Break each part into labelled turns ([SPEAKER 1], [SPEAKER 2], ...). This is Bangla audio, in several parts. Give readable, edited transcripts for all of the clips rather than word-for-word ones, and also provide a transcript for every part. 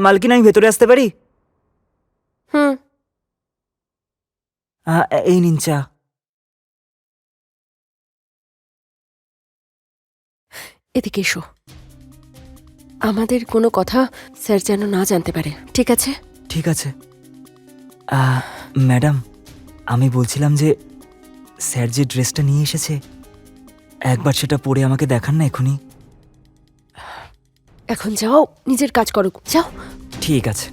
[SPEAKER 1] মালকিন, আমি ভেতরে আসতে পারি?
[SPEAKER 2] হুম।
[SPEAKER 1] এই নিন চা।
[SPEAKER 2] এদিকে এসো। আমাদের কোনো কথা স্যার যেন না জানতে পারে, ঠিক আছে?
[SPEAKER 1] ঠিক আছে। ম্যাডাম, আমি বলছিলাম যে স্যার যে ড্রেসটা নিয়ে এসেছে, একবার সেটা পরে আমাকে দেখান না এখনই।
[SPEAKER 2] এখন যাও, নিজের কাজ করো, যাও।
[SPEAKER 1] ঠিক আছে।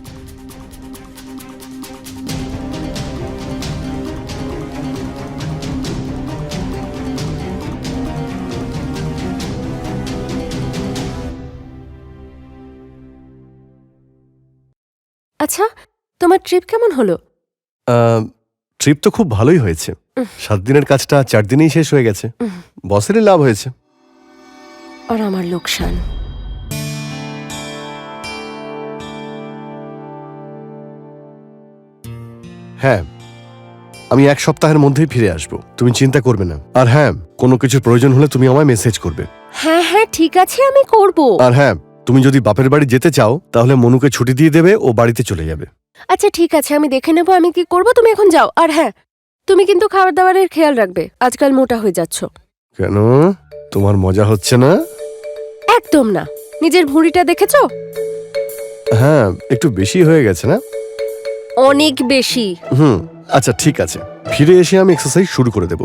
[SPEAKER 2] আচ্ছা, তোমার ট্রিপ কেমন হলো?
[SPEAKER 3] ট্রিপ তো খুব ভালোই হয়েছে। 7 দিনের কাজটা 4 দিনেই শেষ হয়ে গেছে। বসেরই লাভ হয়েছে।
[SPEAKER 2] আর আমার লোকসান।
[SPEAKER 3] হ্যাঁ, আমি 1 সপ্তাহের মধ্যেই ফিরে আসব, তুমি চিন্তা করবে না। আর হ্যাঁ, কোনো কিছুর প্রয়োজন হলে তুমি আমায় মেসেজ করবে।
[SPEAKER 2] হ্যাঁ হ্যাঁ, ঠিক আছে, আমি করব।
[SPEAKER 3] আর হ্যাঁ, তুমি যদি বাপের বাড়ি যেতে চাও তাহলে মনুকে ছুটি দিয়ে দেবে, ও বাড়িতে চলে যাবে।
[SPEAKER 2] আচ্ছা ঠিক আছে, আমি দেখে নেব আমি কি করব, তুমি এখন যাও। আর হ্যাঁ, তুমি কিন্তু খাবার দাবারের খেয়াল রাখবে, আজকাল মোটা হয়ে যাচ্ছ।
[SPEAKER 3] কেন, তোমার মজা হচ্ছে না?
[SPEAKER 2] একদম না। নিজের ভুঁড়িটা দেখেছো?
[SPEAKER 3] হ্যাঁ, একটু বেশি হয়ে গেছে না?
[SPEAKER 2] অনেক বেশি।
[SPEAKER 3] আচ্ছা ঠিক আছে, ফিরে এসে আমি এক্সারসাইজ শুরু করে দেব।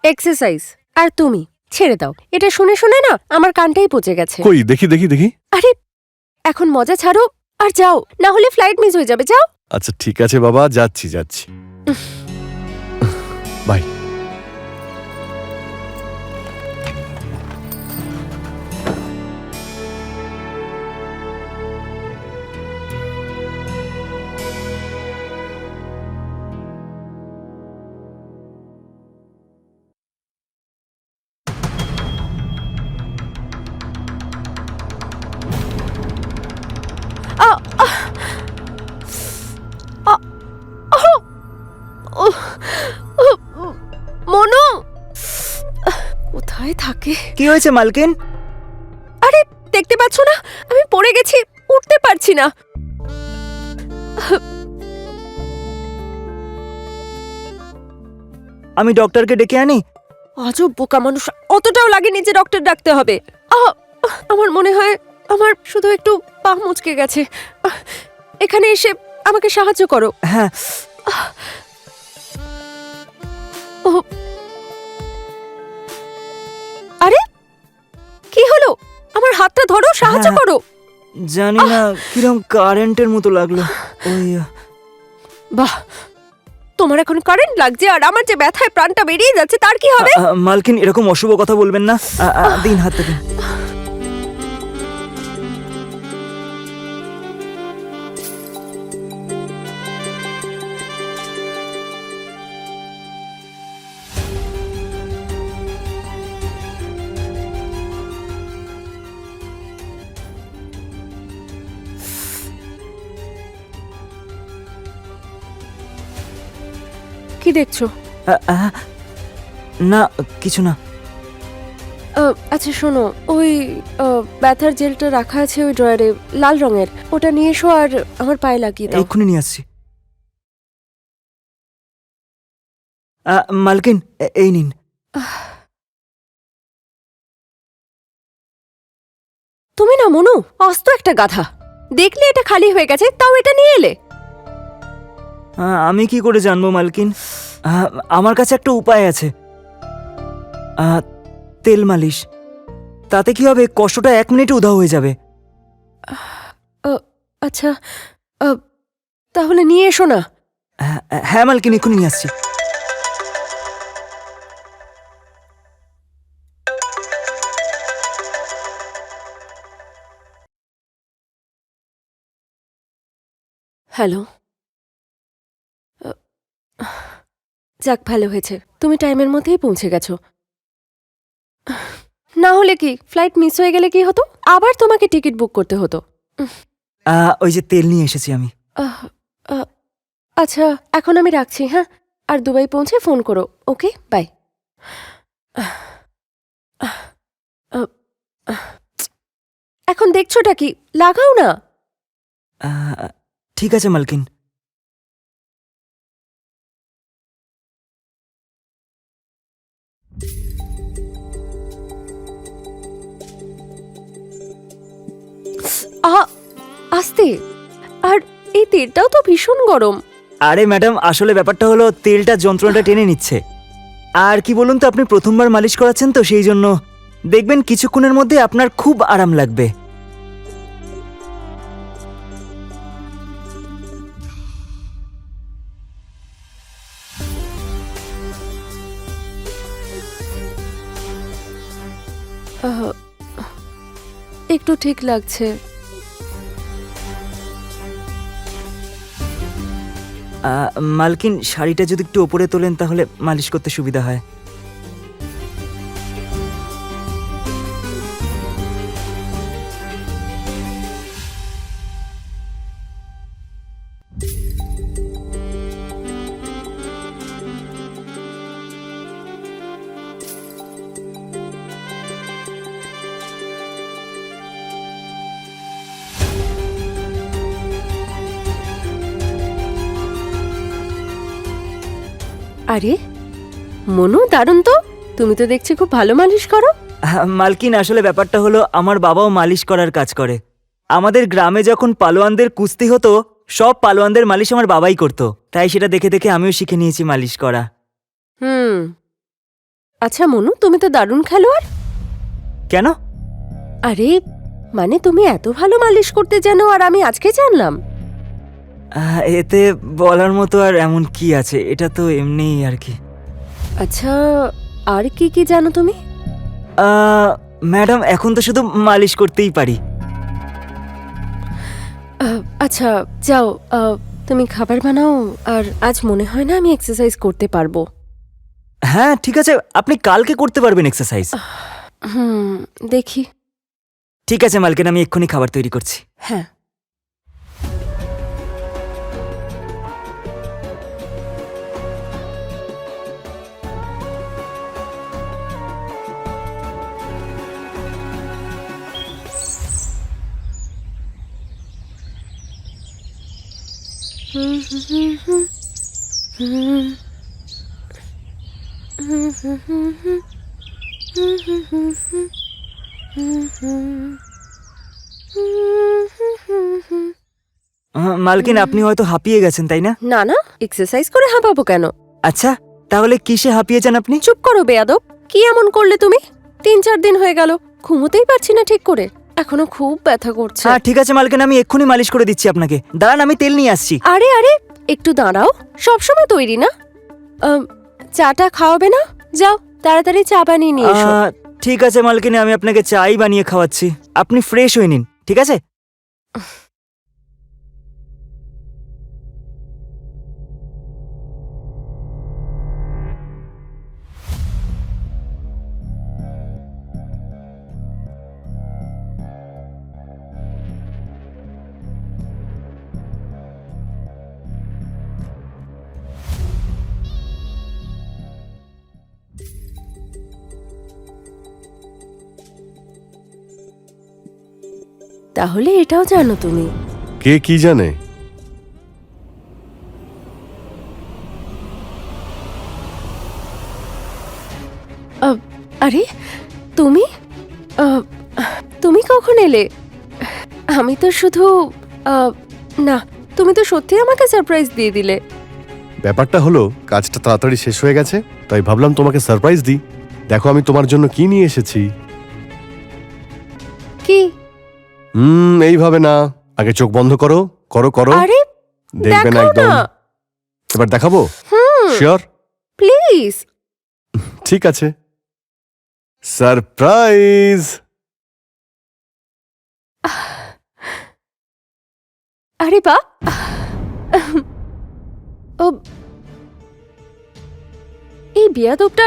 [SPEAKER 2] এক্সারসাইজ? আর তুমি ছেড়ে দাও, এটা শুনে শুনে না আমার কানটাই পচে গেছে।
[SPEAKER 3] কই দেখি দেখি দেখি।
[SPEAKER 2] আরে এখন মজা ছাড়ো আর যাও, না হলে ফ্লাইট মিস হয়ে যাবে, যাও।
[SPEAKER 3] আচ্ছা ঠিক আছে বাবা, যাচ্ছি যাচ্ছি। বাই।
[SPEAKER 2] মনু কোথায় থাকে?
[SPEAKER 1] কি হয়েছে মালকিন?
[SPEAKER 2] আরে দেখতে পাচ্ছ না, আমি পড়ে গেছি, উঠতে পারছি না।
[SPEAKER 1] আমি ডক্টরকে ডেকে আনি?
[SPEAKER 2] আজব বোকা মানুষ, অতটাও লাগেনি যে ডক্টর ডাকতে হবে। আমার মনে হয় আমার শুধু একটু পা মুচকে গেছে। এখানে এসে আমাকে সাহায্য করো।
[SPEAKER 1] হ্যাঁ।
[SPEAKER 2] ওহ, আরে কি হলো? আমার হাতটা ধরো, সাহায্য
[SPEAKER 1] হ্যাঁ।
[SPEAKER 2] করো।
[SPEAKER 1] জানি না, কিরম কারেন্টের মতো লাগলো। ওই
[SPEAKER 2] বাহ, তোমার এখন কারেন্ট লাগছে আর আমার যে ব্যথায় প্রাণটা বেরিয়ে যাচ্ছে, তার কি হবে?
[SPEAKER 1] মালকিন, এরকম অশুভ কথা বলবেন না। দিন হাতটা দিন।
[SPEAKER 2] কি দেখছো?
[SPEAKER 1] না, কিছু না।
[SPEAKER 2] আচ্ছা শোনো, ওই ব্যথার জেলটা রাখা আছে ওই ড্রয়ারে, লাল রঙের, ওটা নিয়ে এসো আর আমার পায়ে লাগিয়ে দাও।
[SPEAKER 1] এক্ষুনি নিয়ে আসছি। মালকিন, এই নিন।
[SPEAKER 2] তুমি না মনু, আস্ত একটা গাধা। দেখলে এটা খালি হয়ে গেছে, তাও এটা নিয়ে এলে।
[SPEAKER 1] আমি কি করে জানবো মালকিন? আমার কাছে একটা উপায় আছে। তেল মালিশ। তাতে কি হবে, কষ্টটা 1 মিনিটে উধাও হয়ে যাবে।
[SPEAKER 2] আচ্ছা, তাহলে নিয়ে এসো না।
[SPEAKER 1] হ্যাঁ মালকিন, এক্ষুনি নিয়ে আসছি।
[SPEAKER 2] হ্যালো। যাক, ভালো হয়েছে, তুমি টাইমের মধ্যেই পৌঁছে গেছো। না হলে কি, ফ্লাইট মিস হয়ে গেলে কি হতো? আবার তোমাকে টিকিট বুক করতে হতো।
[SPEAKER 1] ওই যে তেল নিয়ে এসেছি আমি।
[SPEAKER 2] আচ্ছা, এখন আমি রাখছি, হ্যাঁ? আর দুবাই পৌঁছে ফোন করো, ওকে? বাই। এখন দেখছোটা কি? লাগাও না।
[SPEAKER 1] ঠিক আছে মালকিন।
[SPEAKER 2] আহা, আস্তে। আর এই তেলটাও তো ভীষণ গরম।
[SPEAKER 1] আরে ম্যাডাম, আসলে ব্যাপারটা হলো তেলটা যন্ত্রণাটা টেনে নিচ্ছে। আর কি বলুন তো, আপনি প্রথমবার মালিশ করাচ্ছেন তো সেই জন্য দেখবেন কিছুক্ষণের মধ্যে আপনার খুব আরাম লাগবে।
[SPEAKER 2] আহ, একটু ঠিক লাগছে।
[SPEAKER 1] মালকিন, শাড়িটা যদি একটু ওপরে তোলেন তাহলে মালিশ করতে সুবিধা হয়।
[SPEAKER 2] আরে মনু, দারুণ তো। তুমি তো দেখছি খুব ভালো মালিশ করো।
[SPEAKER 1] মালকিন, আসলে ব্যাপারটা হলো আমার বাবাও মালিশ করার কাজ করে। আমাদের গ্রামে যখন পালোয়ানদের কুস্তি হতো, সব পালোয়ানদের মালিশ আমার বাবাই করতো, তাই সেটা দেখে দেখে আমিও শিখে নিয়েছি মালিশ করা।
[SPEAKER 2] হুম। আচ্ছা মনু, তুমি তো দারুণ খেলোয়াড়।
[SPEAKER 1] কেন?
[SPEAKER 2] আরে মানে তুমি এত ভালো মালিশ করতে জানো আর আমি আজকে জানলাম।
[SPEAKER 1] এতে বলার মতো আর এমন কি আছে, এটা তো এমনিই আর কি।
[SPEAKER 2] আচ্ছা, আর কি কি জানো তুমি?
[SPEAKER 1] ম্যাডাম, এখন তো শুধু মালিশ করতেই পারি।
[SPEAKER 2] আচ্ছা যাও, তুমি খাবার বানাও। আর আজ মনে হয় না আমি এক্সারসাইজ করতে পারবো।
[SPEAKER 1] হ্যাঁ ঠিক আছে, আপনি কালকে করতে পারবেন এক্সারসাইজ।
[SPEAKER 2] দেখি।
[SPEAKER 1] ঠিক আছে মালকিন, আমি এক্ষুনি খাবার তৈরি করছি।
[SPEAKER 2] হ্যাঁ।
[SPEAKER 1] মালকিন, আপনি হয়তো হাঁপিয়ে গেছেন, তাই না?
[SPEAKER 2] না না, এক্সারসাইজ করে হাঁপাবো কেন?
[SPEAKER 1] আচ্ছা, তাহলে কিসে হাঁপিয়েছেন আপনি?
[SPEAKER 2] চুপ করো বেয়াদব। কি এমন করলে তুমি? 3-4 দিন হয়ে গেল, ঘুমোতেই পারছি না ঠিক করে। এখনো খুব ব্যথা করছে।
[SPEAKER 1] হ্যাঁ ঠিক আছে মালকিন, আমি এক্ষুনি মালিশ করে দিচ্ছি আপনাকে। দাঁড়ান, আমি তেল নিয়ে আসছি।
[SPEAKER 2] আরে আরে, একটু দাঁড়াও। সবসময় তৈরি না? চাটা খাওয়াবে না? যাও তাড়াতাড়ি চা বানিয়ে নিয়ে এসো।
[SPEAKER 1] ঠিক আছে মালকিন, আমি আপনাকে চাই বানিয়ে খাওয়াচ্ছি। আপনি ফ্রেশ হয়ে নিন, ঠিক আছে?
[SPEAKER 2] তাহলে এটাও জানো তুমি?
[SPEAKER 3] কে কি জানে?
[SPEAKER 2] আরে তুমি তুমি কখন এলে? আমি তো শুধু না, তুমি তো সত্যি আমাকে সারপ্রাইজ দিয়ে দিলে।
[SPEAKER 3] ব্যাপারটা হলো কাজটা তাড়াতাড়ি শেষ হয়ে গেছে, তাই ভাবলাম তোমাকে সারপ্রাইজ দিই। দেখো আমি তোমার জন্য কি নিয়ে এসেছি।
[SPEAKER 2] কি?
[SPEAKER 3] এইভাবে না, আগে চোখ বন্ধ করো, করো করো।
[SPEAKER 2] আরে
[SPEAKER 3] দেখবে না
[SPEAKER 2] দেখাও
[SPEAKER 3] একদম।
[SPEAKER 2] না।
[SPEAKER 3] এবার দেখাবো? শিওর?
[SPEAKER 2] প্লিজ।
[SPEAKER 3] ঠিক আছে, সারপ্রাইজ।
[SPEAKER 2] আরে বা, এই বিয়াদবটা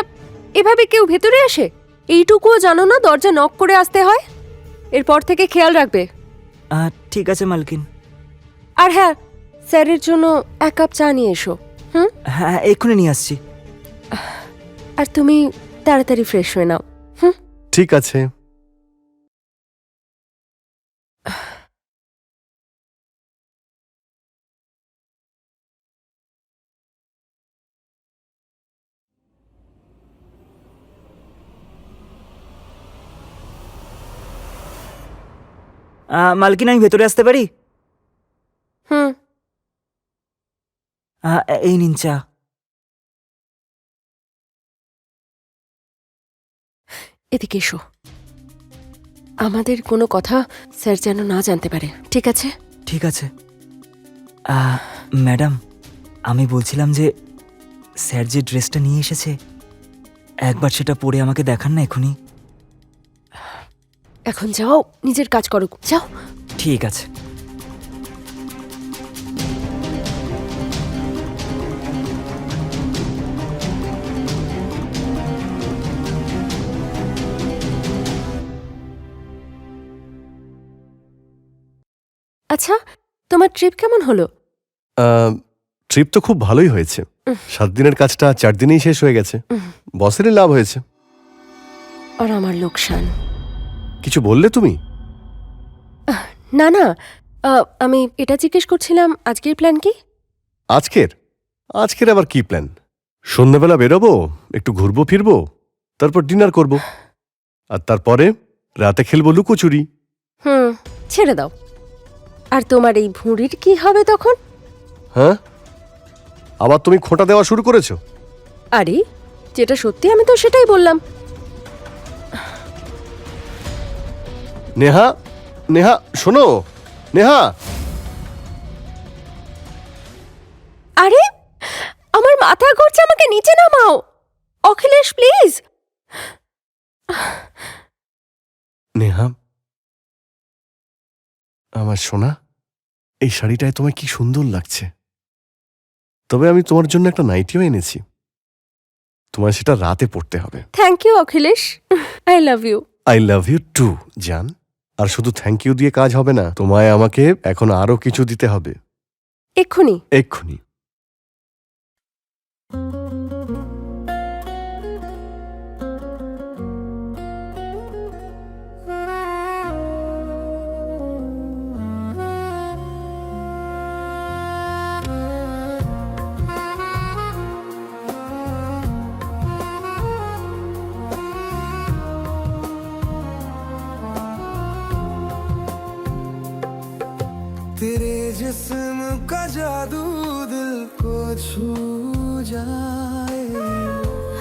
[SPEAKER 2] এভাবে কেউ ভেতরে আসে? এইটুকুও জানো না দরজা নক করে আসতে হয়? এরপর থেকে খেয়াল রাখবে।
[SPEAKER 1] ঠিক আছে মালকিন।
[SPEAKER 2] আর হ্যাঁ, স্যারের জন্য 1 কাপ চা নিয়ে এসো।
[SPEAKER 1] হ্যাঁ, এক্ষুনি নিয়ে আসছি।
[SPEAKER 2] আর তুমি তাড়াতাড়ি ফ্রেশ হয়ে নাও।
[SPEAKER 3] ঠিক আছে।
[SPEAKER 1] মালকিন, আমি ভেতরে আসতে পারি?
[SPEAKER 2] হুম।
[SPEAKER 1] এই নিন চা।
[SPEAKER 2] এদিকে এসো। আমাদের কোনো কথা স্যার যেন না জানতে পারে, ঠিক আছে?
[SPEAKER 1] ঠিক আছে। ম্যাডাম, আমি বলছিলাম যে স্যার যে ড্রেসটা নিয়ে এসেছে, একবার সেটা পরে আমাকে দেখান না এখনই।
[SPEAKER 2] এখন যাও, নিজের কাজ করো, যাও।
[SPEAKER 1] ঠিক আছে।
[SPEAKER 2] আচ্ছা, তোমার ট্রিপ কেমন হলো?
[SPEAKER 3] ট্রিপ তো খুব ভালোই হয়েছে। 7 দিনের কাজটা 4 দিনেই শেষ হয়ে গেছে। বসেরই লাভ হয়েছে।
[SPEAKER 2] আর আমার লোকসান।
[SPEAKER 3] কিছু বললে তুমি?
[SPEAKER 2] না না, আমি এটা জিজ্ঞেস করছিলাম, আজকের প্ল্যান কি?
[SPEAKER 3] আজকের আবার কি প্ল্যান? সন্ধ্যাবেলা বেরোবো, একটু ঘুরবো ফিরবো, তারপর ডিনার করব, আর তারপরে রাতে খেলবো লুকোচুরি।
[SPEAKER 2] ছেড়ে দাও। আর তোমার এই ভুঁড়ির কি হবে তখন?
[SPEAKER 3] হ্যাঁ, আবার তুমি খোঁটা দেওয়া শুরু করেছো?
[SPEAKER 2] আরে, যেটা সত্যি আমি তো সেটাই বললাম।
[SPEAKER 3] নেহা, নেহা শোনো, নেহা।
[SPEAKER 2] আরে, আমার মাথা ঘুরছে, আমাকে নিচে নামাও। অখিলেশ, প্লিজ।
[SPEAKER 3] নেহা, আমার সোনা, এই শাড়িটায় তোমায় কি সুন্দর লাগছে। তবে আমি তোমার জন্য একটা নাইটিও এনেছি, তোমায় সেটা রাতে পড়তে হবে।
[SPEAKER 2] Thank you Akhilesh, I love you.
[SPEAKER 3] I love you too জান। আর শুধু থ্যাংক ইউ দিয়ে কাজ হবে না, তোমায় আমাকে এখন আরো কিছু দিতে হবে।
[SPEAKER 2] এক্ষুনি?
[SPEAKER 3] এক্ষুনি।
[SPEAKER 4] तेरे जिस्म का जादू दिल को छू जाए,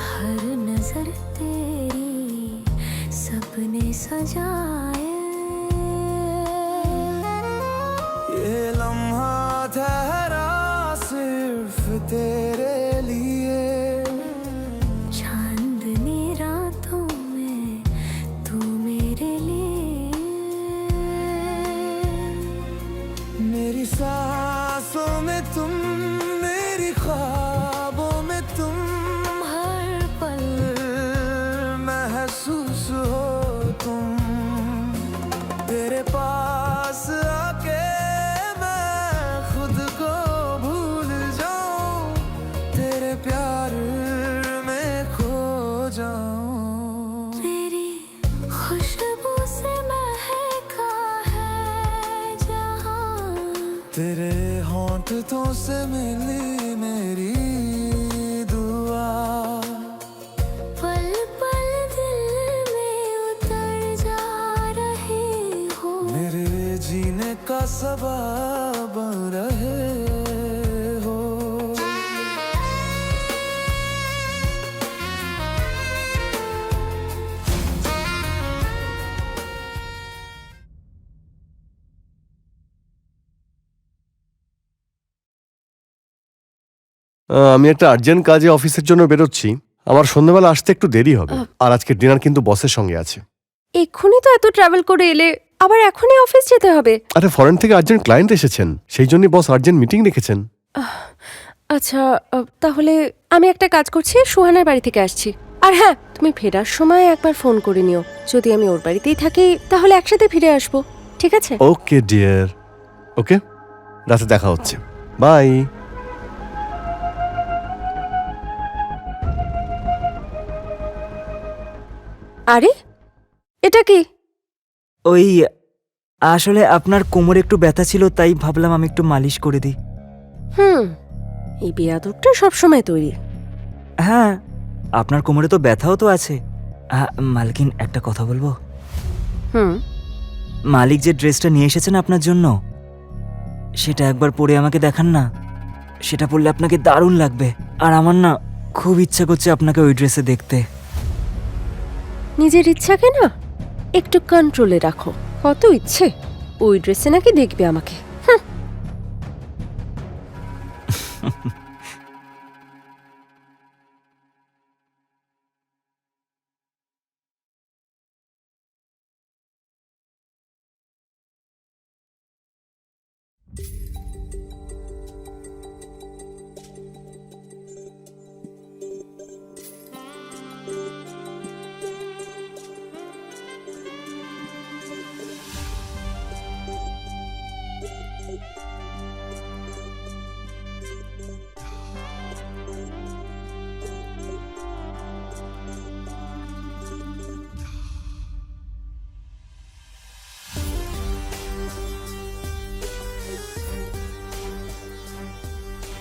[SPEAKER 5] हर नजर तेरी सपने सजाए,
[SPEAKER 4] ये लम्हा ठहरा सिर्फ तेरे लिए,
[SPEAKER 5] चांदनी रातों में तू मेरे लिए,
[SPEAKER 4] मेरी सांसों में तुम, मेरी ख्वाबों में तुम,
[SPEAKER 5] हर पल
[SPEAKER 4] महसूस हो तुम। तेरे पास आके मैं खुद को भूल जाऊं, तेरे प्यार में खो जाऊं।
[SPEAKER 5] तेरी खुशबू से महका है जहां,
[SPEAKER 4] तेरे होंठों से मिली मेरी दुआ,
[SPEAKER 5] पल पल दिल में उतर जा रही हो,
[SPEAKER 4] मेरे जीने का सबब बन रहे हो।
[SPEAKER 3] আমি একটা আর্জেন্ট কাজে অফিসের জন্য বেরোচ্ছি, আমার সন্ধ্যাবেলা আসতে একটু দেরি হবে। আর আজকে ডিনার কিন্তু বসের সঙ্গে আছে।
[SPEAKER 2] এক্ষুনি তো এত ট্রাভেল করে এলে, আবার এখনই অফিস যেতে হবে?
[SPEAKER 3] আরে ফরেন থেকে আর্জেন্ট ক্লায়েন্ট এসেছেন, সেই জন্যই বস আর্জেন্ট মিটিং রেখেছেন।
[SPEAKER 2] আচ্ছা, তাহলে আমি একটা কাজ করছি, সুহানার বাড়ি থেকে আসছি। আর হ্যাঁ, তুমি ফেরার সময় একবার ফোন করে নিও। যদি আমি ওর বাড়িতেই থাকি তাহলে একসাথে ফিরে আসবো, ঠিক আছে?
[SPEAKER 3] ওকে ডিয়ার, ওকে, রাতে দেখা হচ্ছে, বাই।
[SPEAKER 2] আরে, এটা কি?
[SPEAKER 1] ওই, আসলে আপনার কোমরে একটু ব্যথা ছিল, তাই ভাবলাম আমি একটু মালিশ করে দিই।
[SPEAKER 2] এই বেয়াদবটা সবসময় তৈরি।
[SPEAKER 1] হ্যাঁ, আপনার কোমরে তো ব্যথাও তো আছে। মালকিন, একটা কথা বলবো?
[SPEAKER 2] হুম,
[SPEAKER 1] মালিক যে ড্রেসটা নিয়ে এসেছেন আপনার জন্য, সেটা একবার পরে আমাকে দেখান না। সেটা পরলে আপনাকে দারুণ লাগবে। আর আমার না খুব ইচ্ছা করছে আপনাকে ওই ড্রেসে দেখতে।
[SPEAKER 2] নিজের ইচ্ছাকে না একটু কন্ট্রোলে রাখো। কত ইচ্ছে ওই ড্রেসে নাকি দেখবে আমাকে। হুঁ।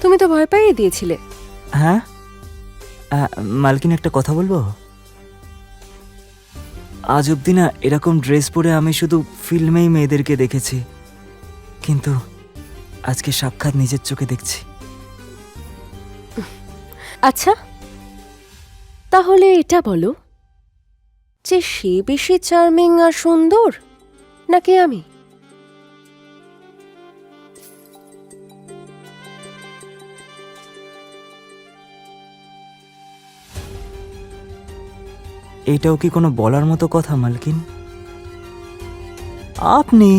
[SPEAKER 2] তুমি তো ভয় পাইয়ে দিয়েছিলে।
[SPEAKER 1] হ্যাঁ, মালকিন একটা কথা বলবো? আজ অব্দি না এরকম ড্রেস পরে আমি শুধু ফিল্মেই মেয়েদেরকে দেখেছি, কিন্তু আজকে সাক্ষাৎ নিজের চোখে দেখছি।
[SPEAKER 2] আচ্ছা, তাহলে এটা বলো যে সে বেশি চার্মিং আর সুন্দর নাকি আমি?
[SPEAKER 1] এটাও কি কোনো বলার মতো কথা মালকিন? আপনি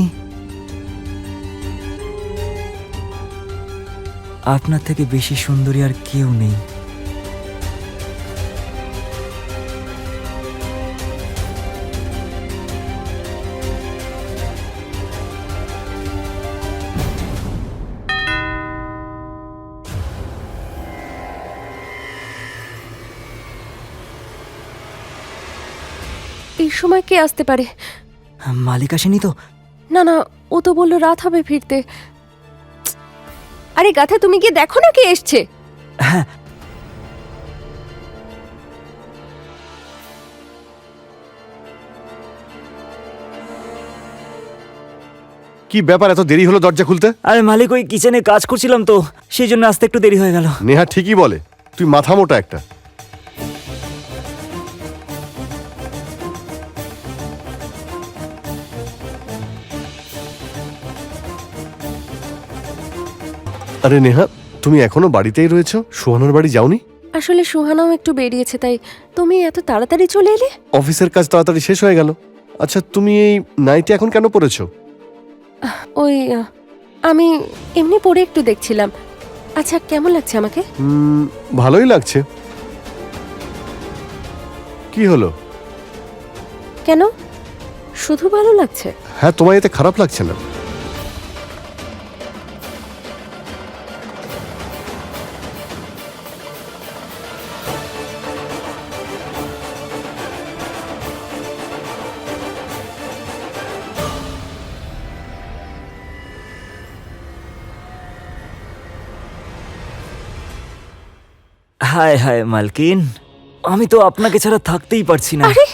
[SPEAKER 1] আপনার থেকে বেশি সুন্দরী আর কেউ নেই।
[SPEAKER 2] এই সময় কে আসতে পারে?
[SPEAKER 1] মালিক আসেনি তো?
[SPEAKER 2] না না, ও তো বললো রাত হবে ফিরতে। আরে গাথা, তুমি গিয়ে দেখো না কে এসছে।
[SPEAKER 1] হ্যাঁ,
[SPEAKER 3] কি ব্যাপার, এত দেরি হলো দরজা খুলতে?
[SPEAKER 1] আরে মালিক, ওই কিচেনে কাজ করছিলাম তো, সেই জন্য আসতে একটু দেরি হয়ে গেল।
[SPEAKER 3] নেহা ঠিকই বলে, তুই মাথা মোটা একটা। আরে নেহা, তুমি এখনো বাড়িতেই রয়েছো? সুহানার বাড়ি যাওনি?
[SPEAKER 2] আসলে সুহানাও একটু বেরিয়েছে, তাই তুমি এত তাড়াতাড়ি চলে এলে?
[SPEAKER 3] অফিসের কাজ তাড়াতাড়ি শেষ হয়ে গেল। আচ্ছা, তুমি এই নাইটি এখন কেন পরেছো?
[SPEAKER 2] ওই আমি এমনি পরে একটু দেখছিলাম। আচ্ছা, কেমন লাগছে আমাকে?
[SPEAKER 3] ভালোই লাগছে। কি হলো?
[SPEAKER 2] কেন, শুধু ভালো লাগছে?
[SPEAKER 3] হ্যাঁ, তোমার এতে খারাপ লাগছে না?
[SPEAKER 1] হায় হায় মালকিন, আমি তো আপনাকে ছাড়া থাকতেই পারছি না।
[SPEAKER 2] আরে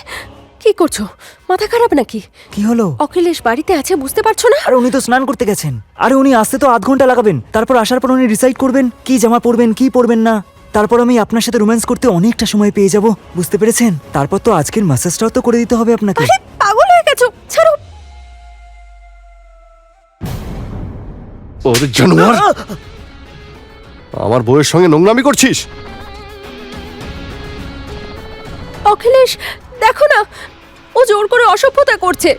[SPEAKER 2] কি করছো? মাথা খারাপ নাকি?
[SPEAKER 1] কি হলো?
[SPEAKER 2] অখিলেশ বাড়িতে আছে, বুঝতে পারছো না?
[SPEAKER 1] আর উনি তো স্নান করতে গেছেন। আরে উনি আসতে তো 0.5 ঘন্টা লাগাবেন। তারপর আসার পর উনি ডিসাইড করবেন কি জামা পরবেন কি পরবেন না। তারপর আমি আপনার সাথে রোম্যান্স করতে অনেকটা সময় পেয়ে যাব, বুঝতে পেরেছেন? তারপর তো আজকের ম্যাসাজটাও তো করে দিতে হবে আপনাকে।
[SPEAKER 2] আরে পাগল হয়ে গেছো, ছাড়ো।
[SPEAKER 3] ওরে জানোয়ার, আমার বউয়ের সঙ্গে নোংরামি করছিস?
[SPEAKER 2] অখিলেশ, দেখো না, ও জোর করে অসভ্যতা করছে।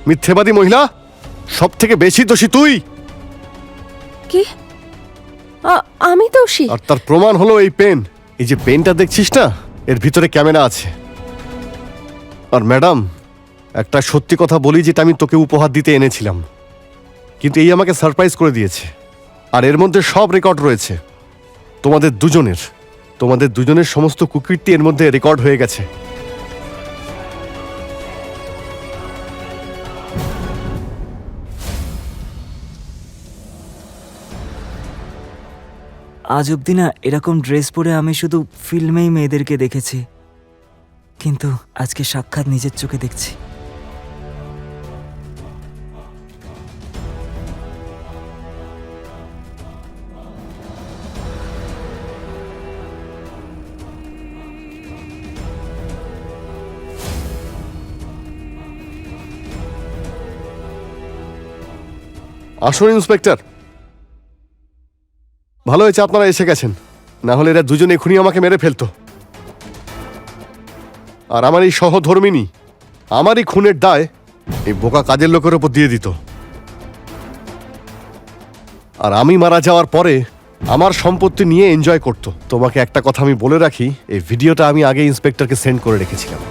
[SPEAKER 3] মিথ্যেবাদী মহিলা, সব থেকে বেশি দোষী তুই।
[SPEAKER 2] কি? আমি দোষী?
[SPEAKER 3] আর তার প্রমাণ হলো এই পেন। এই যে পেনটা দেখছিস না, এর ভিতরে ক্যামেরা আছে। আর ম্যাডাম, একটা সত্যি কথা বলি, যেটা আমি তোকে উপহার দিতে এনেছিলাম, কিন্তু এই আমাকে সারপ্রাইজ করে দিয়েছে। আর এর মধ্যে সব রেকর্ড রয়েছে তোমাদের দুজনের সমস্ত কুকীর্তি এর মধ্যে রেকর্ড হয়ে গেছে।
[SPEAKER 1] আজ অব্দি না এরকম ড্রেস পরে আমি শুধু ফিল্মেই মেয়েদেরকে দেখেছি, কিন্তু আজকে সাক্ষাৎ নিজের চোখে দেখছি।
[SPEAKER 3] আসুন ইন্সপেক্টর, ভালো হয়েছে আপনারা এসে গেছেন, না হলে এরা দুজনে এখনই আমাকে মেরে ফেলতো। আর আমার এই সহধর্মিনী আমারই খুনের দায় এই বোকা কাজের লোকের ওপর দিয়ে দিত। আর আমি মারা যাওয়ার পরে আমার সম্পত্তি নিয়ে এনজয় করত। তোমাকে একটা কথা আমি বলে রাখি, এই ভিডিওটা আমি আগে ইন্সপেক্টরকে সেন্ড করে রেখেছিলাম।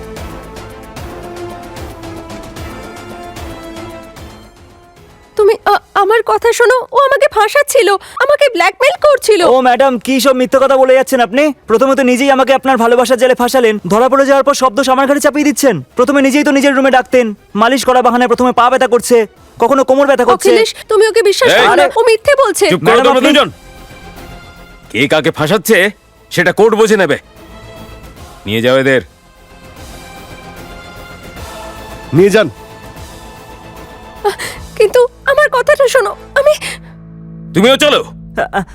[SPEAKER 2] তুমি আমার কথা শোনো, ও আমাকে ফাঁসাচ্ছিল, আমাকে ব্ল্যাকমেল করছিল।
[SPEAKER 1] ও ম্যাডাম, কি সব মিথ্যে কথা বলে যাচ্ছেন আপনি? প্রথমে তো নিজেই আমাকে আপনার ভালোবাসার জালে ফাঁসালেন, ধরা পড়ে যাওয়ার পর শব্দ আমার ঘাড়ে চাপিয়ে দিচ্ছেন। প্রথমে নিজেই তো নিজের রুমে ডাকতেন, মালিশ করা বাহানায় প্রথমে পা ব্যথা করছে, কখনো কোমর ব্যথা করছে।
[SPEAKER 2] অখিলেশ, তুমি ওকে বিশ্বাস
[SPEAKER 6] এই!
[SPEAKER 2] করো না, ও মিথ্যে বলছে।
[SPEAKER 6] চুপ করো
[SPEAKER 1] ম্যাডাম,
[SPEAKER 6] তোমরা
[SPEAKER 1] আপনি-
[SPEAKER 6] দুজন। কে কাকে ফাঁসাচ্ছে সেটা কোর্ট বুঝে নেবে। নিয়ে যাও এদের।
[SPEAKER 3] নিয়ে যান।
[SPEAKER 2] কিন্তু আমার কথাটা শোনো, আমি
[SPEAKER 6] তুমিও চলো।
[SPEAKER 1] আ- আ-